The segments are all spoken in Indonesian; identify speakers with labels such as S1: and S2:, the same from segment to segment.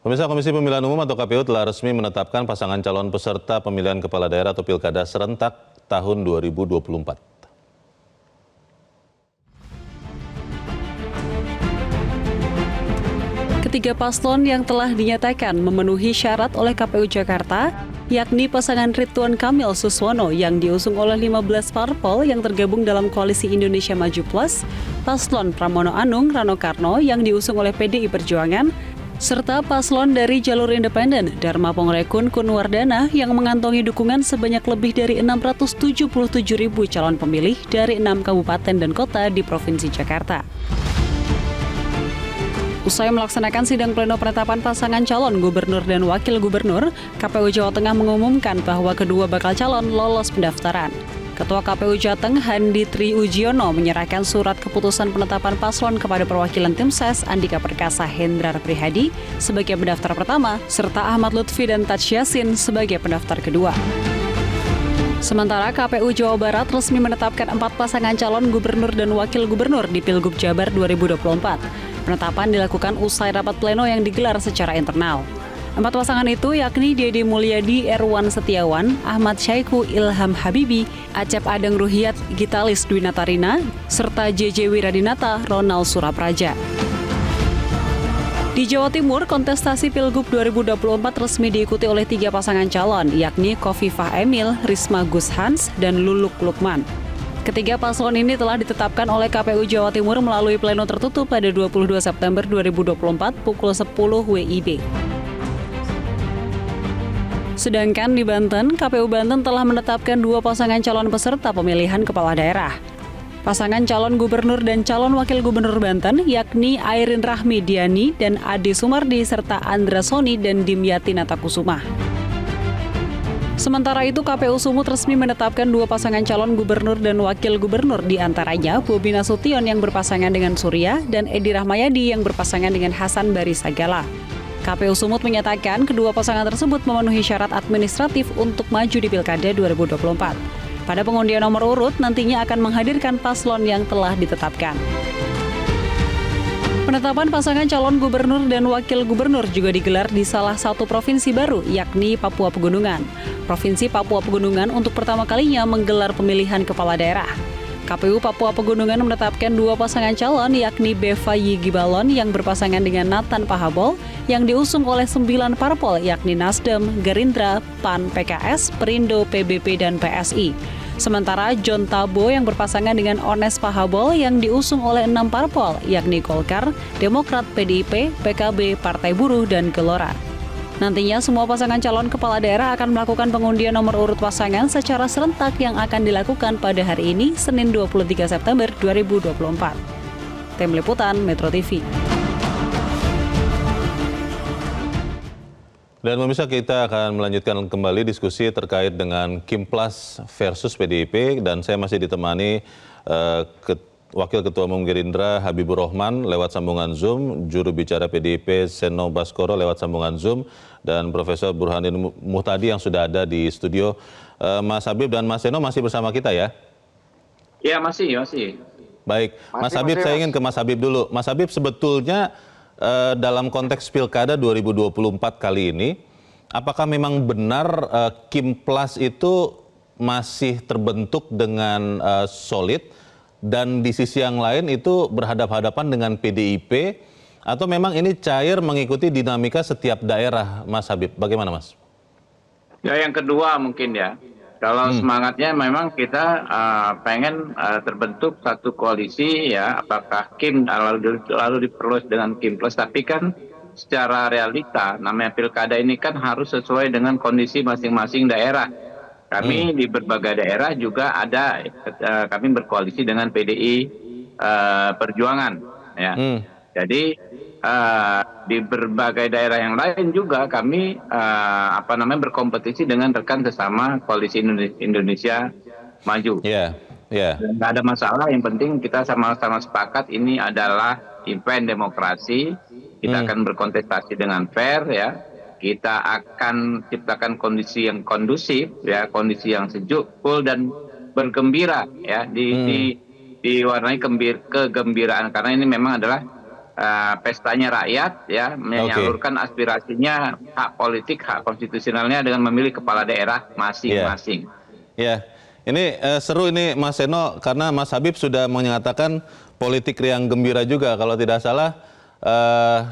S1: Pemirsa, Komisi Pemilihan Umum atau KPU telah resmi menetapkan pasangan calon peserta pemilihan kepala daerah atau pilkada serentak tahun 2024.
S2: Ketiga paslon yang telah dinyatakan memenuhi syarat oleh KPU Jakarta, yakni pasangan Ridwan Kamil Suswono yang diusung oleh 15 parpol yang tergabung dalam Koalisi Indonesia Maju Plus, paslon Pramono Anung Rano Karno yang diusung oleh PDI Perjuangan, serta paslon dari jalur independen Dharma Pongrekun Kunwardana yang mengantongi dukungan sebanyak lebih dari 677.000 calon pemilih dari 6 kabupaten dan kota di Provinsi Jakarta. Usai melaksanakan sidang pleno penetapan pasangan calon gubernur dan wakil gubernur, KPU Jawa Tengah mengumumkan bahwa kedua bakal calon lolos pendaftaran. Ketua KPU Jateng Handi Tri Ujiono menyerahkan surat keputusan penetapan paslon kepada perwakilan tim SES Andika Perkasa Hendrar Prihadi sebagai pendaftar pertama, serta Ahmad Lutfi dan Taj Yassin sebagai pendaftar kedua. Sementara KPU Jawa Barat resmi menetapkan 4 pasangan calon gubernur dan wakil gubernur di Pilgub Jabar 2024. Penetapan dilakukan usai rapat pleno yang digelar secara internal. 4 pasangan itu yakni Dede Mulyadi Erwan Setiawan, Ahmad Syaiqo Ilham Habibi, Acep Adeng Ruhiat Gitalis Dwi Natarina, serta JJ Wiradinata Ronald Surapraja. Di Jawa Timur, kontestasi Pilgub 2024 resmi diikuti oleh 3 pasangan calon, yakni Khofifah Emil, Risma Gus Hans, dan Luluk Lukman. Ketiga paslon ini telah ditetapkan oleh KPU Jawa Timur melalui pleno tertutup pada 22 September 2024 pukul 10 WIB. Sedangkan di Banten, KPU Banten telah menetapkan 2 pasangan calon peserta pemilihan kepala daerah. Pasangan calon gubernur dan calon wakil gubernur Banten yakni Airin Rahmi Diani dan Ade Sumardi serta Andra Soni dan Dimyati Natakusuma. Sementara itu, KPU Sumut resmi menetapkan 2 pasangan calon gubernur dan wakil gubernur, di antaranya Bobi Nasution yang berpasangan dengan Surya dan Edi Rahmayadi yang berpasangan dengan Hasan Bari Sagala. KPU Sumut menyatakan kedua pasangan tersebut memenuhi syarat administratif untuk maju di Pilkada 2024. Pada pengundian nomor urut, nantinya akan menghadirkan paslon yang telah ditetapkan. Penetapan pasangan calon gubernur dan wakil gubernur juga digelar di salah satu provinsi baru, yakni Papua Pegunungan. Provinsi Papua Pegunungan untuk pertama kalinya menggelar pemilihan kepala daerah. KPU Papua Pegunungan menetapkan 2 pasangan calon, yakni Beva Yigi Balon yang berpasangan dengan Nathan Pahabol, yang diusung oleh 9 parpol, yakni Nasdem, Gerindra, PAN, PKS, Perindo, PBP, dan PSI. Sementara John Tabo yang berpasangan dengan Ones Pahabol yang diusung oleh 6 parpol, yakni Golkar, Demokrat, PDIP, PKB, Partai Buruh, dan Gelora. Nantinya semua pasangan calon kepala daerah akan melakukan pengundian nomor urut pasangan secara serentak yang akan dilakukan pada hari ini, Senin 23 September 2024. Tim Liputan Metro TV.
S1: Dan pemirsa, kita akan melanjutkan kembali diskusi terkait dengan Kimplas versus PDIP, dan saya masih ditemani Wakil Ketua Umum Gerindra Habibur Rahman lewat sambungan Zoom, juru bicara PDIP Seno Baskoro lewat sambungan Zoom, dan Profesor Burhanuddin Muhtadi yang sudah ada di studio. Mas Habib dan Mas Seno masih bersama kita ya?
S3: Ya, masih.
S1: Baik, Mas Habib, saya ingin ke Mas Habib dulu. Mas Habib, sebetulnya dalam konteks Pilkada 2024 kali ini, apakah memang benar Kimplas itu masih terbentuk dengan solid, dan di sisi yang lain itu berhadapan-hadapan dengan PDIP, atau memang ini cair mengikuti dinamika setiap daerah, Mas Habib? Bagaimana, Mas?
S3: Ya, yang kedua mungkin ya. Kalau semangatnya memang kita pengen terbentuk satu koalisi ya, apakah Kim lalu diperluas dengan Kimplas, tapi kan secara realita namanya Pilkada ini kan harus sesuai dengan kondisi masing-masing daerah. Kami di berbagai daerah juga ada, kami berkoalisi dengan PDI Perjuangan ya. Jadi di berbagai daerah yang lain juga kami berkompetisi dengan rekan sesama Koalisi Indonesia Maju. Nggak ada masalah, yang penting kita sama-sama sepakat ini adalah event demokrasi. Kita akan berkontestasi dengan fair ya. Kita akan ciptakan kondisi yang kondusif ya, kondisi yang sejuk, cool, dan bergembira ya, diwarnai kegembiraan, karena ini memang adalah pestanya rakyat ya, menyalurkan aspirasinya, hak politik, hak konstitusionalnya dengan memilih kepala daerah masing-masing.
S1: Ya, ini seru ini Mas Seno, karena Mas Habib sudah menyatakan politik riang gembira juga kalau tidak salah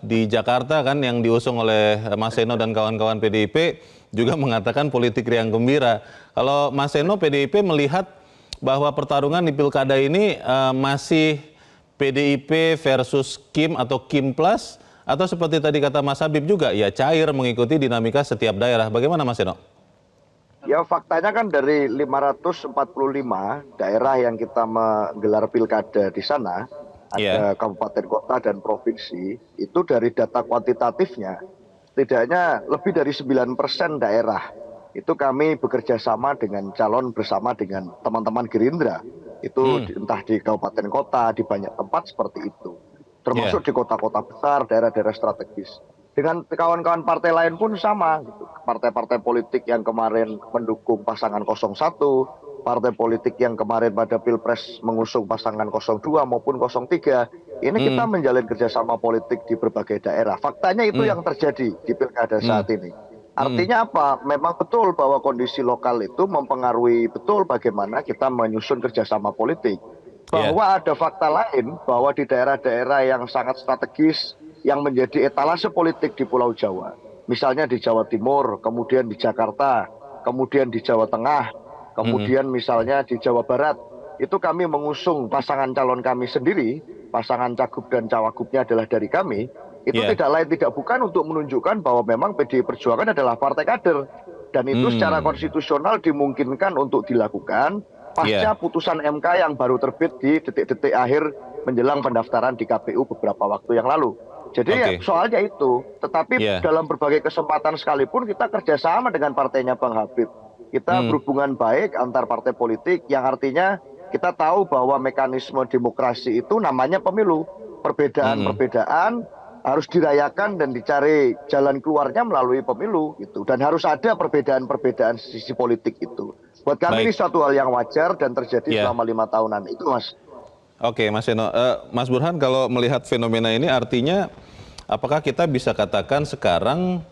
S1: di Jakarta kan yang diusung oleh Mas Seno dan kawan-kawan PDIP juga mengatakan politik riang gembira. Kalau Mas Seno, PDIP melihat bahwa pertarungan di pilkada ini masih PDIP versus Kim atau Kim Plus, atau seperti tadi kata Mas Habib juga, ya cair mengikuti dinamika setiap daerah. Bagaimana Mas Seno?
S4: Ya faktanya kan dari 545 daerah yang kita menggelar pilkada di sana, ada kabupaten kota dan provinsi, itu dari data kuantitatifnya, setidaknya lebih dari 9% daerah. Itu kami bekerja sama dengan calon bersama dengan teman-teman Gerindra. Itu entah di kabupaten kota, di banyak tempat seperti itu. Termasuk di kota-kota besar, daerah-daerah strategis. Dengan kawan-kawan partai lain pun sama. Gitu. Partai-partai politik yang kemarin mendukung pasangan 01, partai politik yang kemarin pada Pilpres mengusung pasangan 02 maupun 03, ini kita menjalin kerjasama politik di berbagai daerah. Faktanya itu yang terjadi di pilkada saat ini. Artinya apa? Memang betul bahwa kondisi lokal itu mempengaruhi betul bagaimana kita menyusun kerjasama politik. Bahwa ada fakta lain bahwa di daerah-daerah yang sangat strategis yang menjadi etalase politik di Pulau Jawa. Misalnya di Jawa Timur, kemudian di Jakarta, kemudian di Jawa Tengah, kemudian misalnya di Jawa Barat. Itu kami mengusung pasangan calon kami sendiri, pasangan cagup dan cawagupnya adalah dari kami. Itu tidak lain tidak bukan untuk menunjukkan bahwa memang PDI Perjuangan adalah partai kader. Dan itu secara konstitusional dimungkinkan untuk dilakukan pasca putusan MK yang baru terbit di detik-detik akhir menjelang pendaftaran di KPU beberapa waktu yang lalu. Jadi ya, soalnya itu. Tetapi dalam berbagai kesempatan sekalipun kita kerjasama dengan partainya Bang Habib. Kita berhubungan baik antar partai politik yang artinya kita tahu bahwa mekanisme demokrasi itu namanya pemilu. Perbedaan-perbedaan harus dirayakan dan dicari jalan keluarnya melalui pemilu gitu, dan harus ada perbedaan-perbedaan sisi politik itu. Buat kami ini suatu hal yang wajar dan terjadi selama 5 tahunan itu, Mas.
S1: Oke, Mas Seno, Mas Burhan, kalau melihat fenomena ini artinya apakah kita bisa katakan sekarang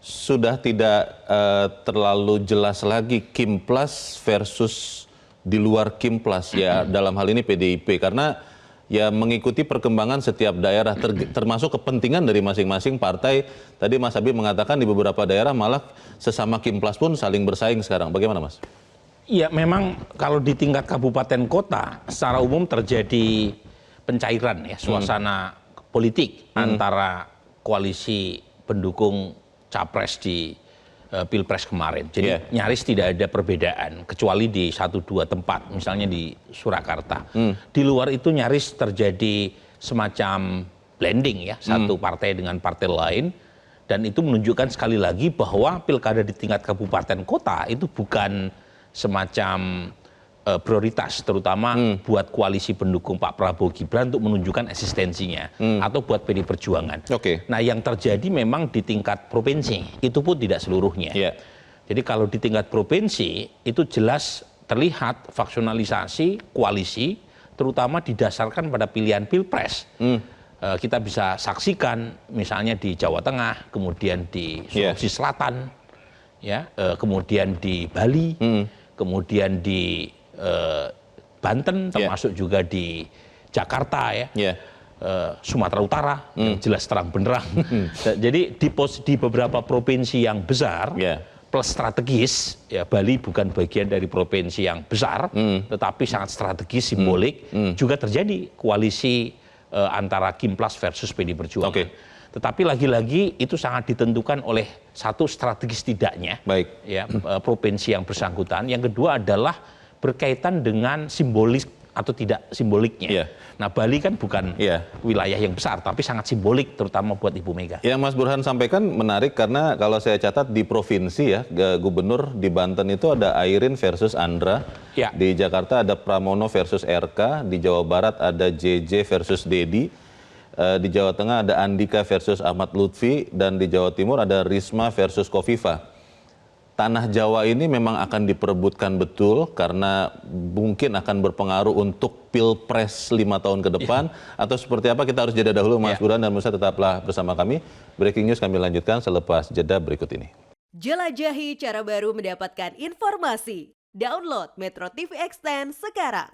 S1: sudah tidak terlalu jelas lagi Kim Plus versus di luar Kim Plus ya, dalam hal ini PDIP, karena ya mengikuti perkembangan setiap daerah, termasuk kepentingan dari masing-masing partai. Tadi Mas Habib mengatakan di beberapa daerah malah sesama Kim Plus pun saling bersaing sekarang. Bagaimana Mas?
S5: Iya, memang kalau di tingkat kabupaten kota secara umum terjadi pencairan ya, suasana politik antara koalisi pendukung capres di Pilpres kemarin. Jadi nyaris tidak ada perbedaan kecuali di 1-2 tempat, misalnya di Surakarta. Di luar itu nyaris terjadi semacam blending ya, satu partai dengan partai lain, dan itu menunjukkan sekali lagi bahwa pilkada di tingkat kabupaten kota itu bukan semacam prioritas, terutama buat koalisi pendukung Pak Prabowo Gibran untuk menunjukkan eksistensinya, atau buat PD Perjuangan. Nah, yang terjadi memang di tingkat provinsi, itu pun tidak seluruhnya. Jadi kalau di tingkat provinsi, itu jelas terlihat faksionalisasi koalisi, terutama didasarkan pada pilihan Pilpres. Kita bisa saksikan misalnya di Jawa Tengah, kemudian di Sulawesi Selatan, ya, kemudian di Bali, kemudian di Banten, termasuk juga di Jakarta ya, Sumatera Utara, yang jelas terang benderang. Jadi di beberapa provinsi yang besar plus strategis, ya Bali bukan bagian dari provinsi yang besar, tetapi sangat strategis, simbolik, juga terjadi koalisi antara Kim Plus versus PD Perjuangan. Tetapi lagi-lagi itu sangat ditentukan oleh satu strategis tidaknya, ya provinsi yang bersangkutan. Yang kedua adalah berkaitan dengan simbolis atau tidak simboliknya. Nah, Bali kan bukan wilayah yang besar, tapi sangat simbolik, terutama buat Ibu Mega.
S1: Yang Mas Burhan sampaikan menarik karena kalau saya catat di provinsi ya, gubernur di Banten itu ada Airin versus Andra, di Jakarta ada Pramono versus RK, di Jawa Barat ada JJ versus Dedi, di Jawa Tengah ada Andika versus Ahmad Lutfi, dan di Jawa Timur ada Risma versus Kofifa. tanah Jawa ini memang akan diperebutkan betul karena mungkin akan berpengaruh untuk Pilpres 5 tahun ke depan atau seperti apa? Kita harus jeda dahulu, Mas Burhan dan Musa, tetaplah bersama kami. Breaking news kami lanjutkan selepas jeda berikut ini.
S6: Jelajahi cara baru mendapatkan informasi. Download Metro TV Extend sekarang.